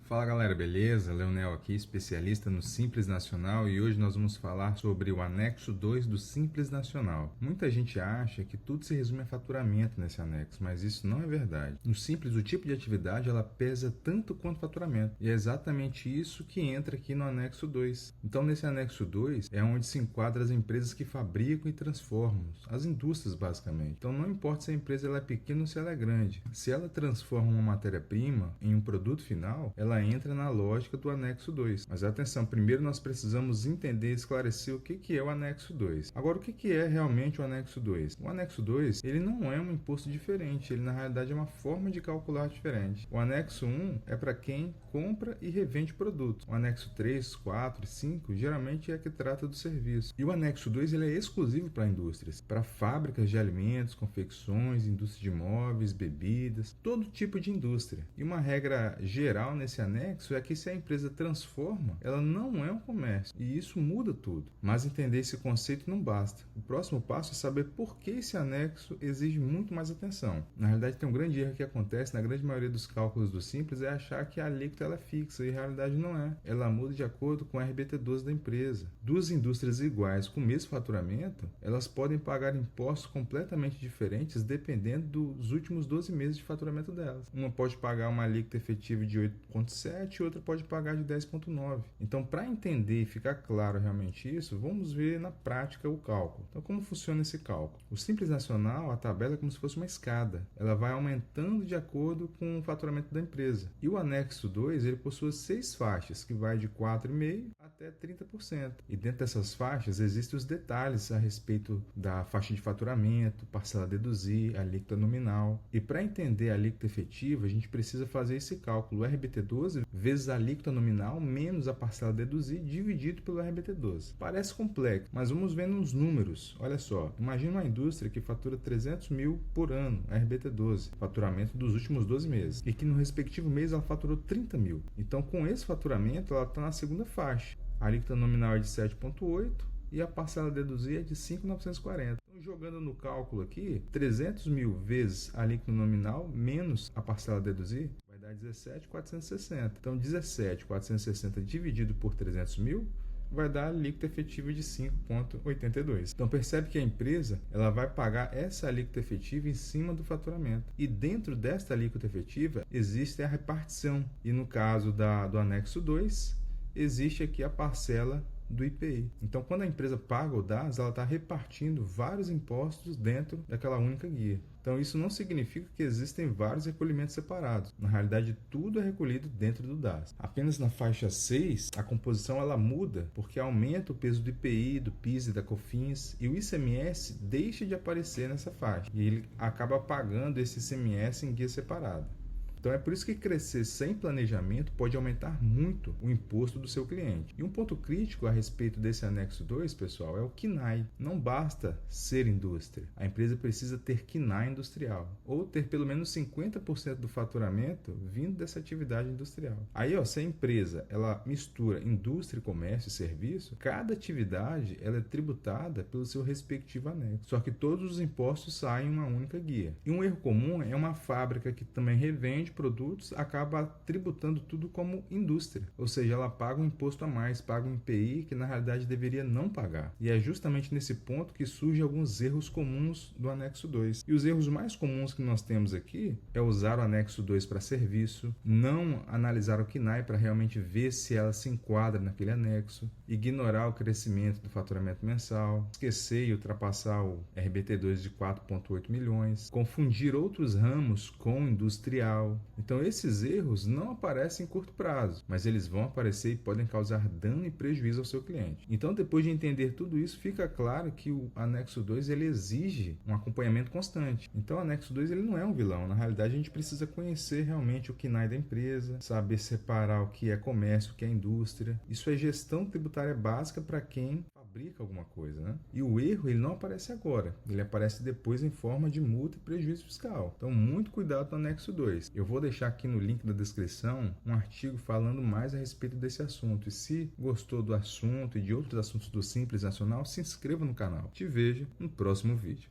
Fala galera, beleza? Leonel aqui, especialista no Simples Nacional, e hoje nós vamos falar sobre o anexo 2 do Simples Nacional. Muita gente acha que tudo se resume a faturamento nesse anexo, mas isso não é verdade. No Simples, o tipo de atividade ela pesa tanto quanto faturamento, e é exatamente isso que entra aqui no anexo 2. Então nesse anexo 2 é onde se enquadram as empresas que fabricam e transformam, as indústrias basicamente. Então não importa se a empresa ela é pequena ou se ela é grande, se ela transforma uma matéria-prima em um produto final, ela entra na lógica do anexo 2. Mas atenção, primeiro nós precisamos entender e esclarecer o que é o anexo 2. Agora, o que é realmente o anexo 2? O anexo 2, ele não é um imposto diferente, ele na realidade é uma forma de calcular diferente. O anexo 1 é para quem compra e revende produtos. O anexo 3, 4 e 5 geralmente é que trata do serviço. E o anexo 2 ele é exclusivo para indústrias, para fábricas de alimentos, confecções, indústria de móveis, bebidas, todo tipo de indústria. E uma regra geral nesse anexo é que se a empresa transforma, ela não é um comércio, e isso muda tudo. Mas entender esse conceito não basta. O próximo passo é saber por que esse anexo exige muito mais atenção. Na realidade, tem um grande erro que acontece na grande maioria dos cálculos do Simples, é achar que a alíquota ela é fixa, e a realidade não é. Ela muda de acordo com o RBT12 da empresa. Duas indústrias iguais com o mesmo faturamento, elas podem pagar impostos completamente diferentes dependendo dos últimos 12 meses de faturamento delas. Uma pode pagar uma alíquota efetiva de 8,7 e outra pode pagar de 10,9. Então, para entender e ficar claro realmente isso, vamos ver na prática o cálculo. Então, como funciona esse cálculo? O Simples Nacional, a tabela é como se fosse uma escada. Ela vai aumentando de acordo com o faturamento da empresa. E o anexo 2, ele possui 6 faixas, que vai de 4,5% até 30%. E dentro dessas faixas, existem os detalhes a respeito da faixa de faturamento, parcela a deduzir, alíquota nominal. E para entender a alíquota efetiva, a gente precisa fazer esse cálculo RBT12 vezes a alíquota nominal menos a parcela a deduzir dividido pelo RBT12. Parece complexo, mas vamos ver nos números. Olha só, imagina uma indústria que fatura 300 mil por ano, RBT12, faturamento dos últimos 12 meses, e que no respectivo mês ela faturou 30 mil. Então, com esse faturamento, ela está na segunda faixa. A alíquota nominal é de 7,8% e a parcela a deduzir é de 5.940. Então, jogando no cálculo aqui, 300 mil vezes a alíquota nominal menos a parcela a deduzir vai dar 17.460. Então, 17.460 dividido por 300 mil vai dar a alíquota efetiva de 5,82. Então percebe que a empresa ela vai pagar essa alíquota efetiva em cima do faturamento. E dentro desta alíquota efetiva existe a repartição. E no caso do anexo 2, existe aqui a parcela do IPI. Então, quando a empresa paga o DAS, ela está repartindo vários impostos dentro daquela única guia. Então, isso não significa que existem vários recolhimentos separados. Na realidade, tudo é recolhido dentro do DAS. Apenas na faixa 6, a composição ela muda porque aumenta o peso do IPI, do PIS e da COFINS, e o ICMS deixa de aparecer nessa faixa. E ele acaba pagando esse ICMS em guia separada. Então é por isso que crescer sem planejamento pode aumentar muito o imposto do seu cliente. E um ponto crítico a respeito desse anexo 2, pessoal, é o KNAI. Não basta ser indústria. A empresa precisa ter KNAI industrial, ou ter pelo menos 50% do faturamento vindo dessa atividade industrial. Aí, se a empresa ela mistura indústria, comércio e serviço, cada atividade ela é tributada pelo seu respectivo anexo. Só que todos os impostos saem em uma única guia. E um erro comum é uma fábrica que também revende produtos acaba tributando tudo como indústria, ou seja, ela paga um imposto a mais, paga um IPI que na realidade deveria não pagar. E é justamente nesse ponto que surgem alguns erros comuns do anexo 2. E os erros mais comuns que nós temos aqui é usar o anexo 2 para serviço, não analisar o KNAI para realmente ver se ela se enquadra naquele anexo, ignorar o crescimento do faturamento mensal, esquecer e ultrapassar o RBT2 de 4,8 milhões, confundir outros ramos com industrial. Então esses erros não aparecem em curto prazo, mas eles vão aparecer e podem causar dano e prejuízo ao seu cliente. Então, depois de entender tudo isso, fica claro que o anexo 2 ele exige um acompanhamento constante. Então o anexo 2 ele não é um vilão, na realidade a gente precisa conhecer realmente o KNAI da empresa, saber separar o que é comércio, o que é indústria. Isso é gestão tributária básica para quem fabrica alguma coisa, né? E o erro ele não aparece agora, ele aparece depois em forma de multa e prejuízo fiscal. Então muito cuidado no anexo 2. Eu vou deixar aqui no link da descrição um artigo falando mais a respeito desse assunto. E se gostou do assunto e de outros assuntos do Simples Nacional, se inscreva no canal. Te vejo no próximo vídeo.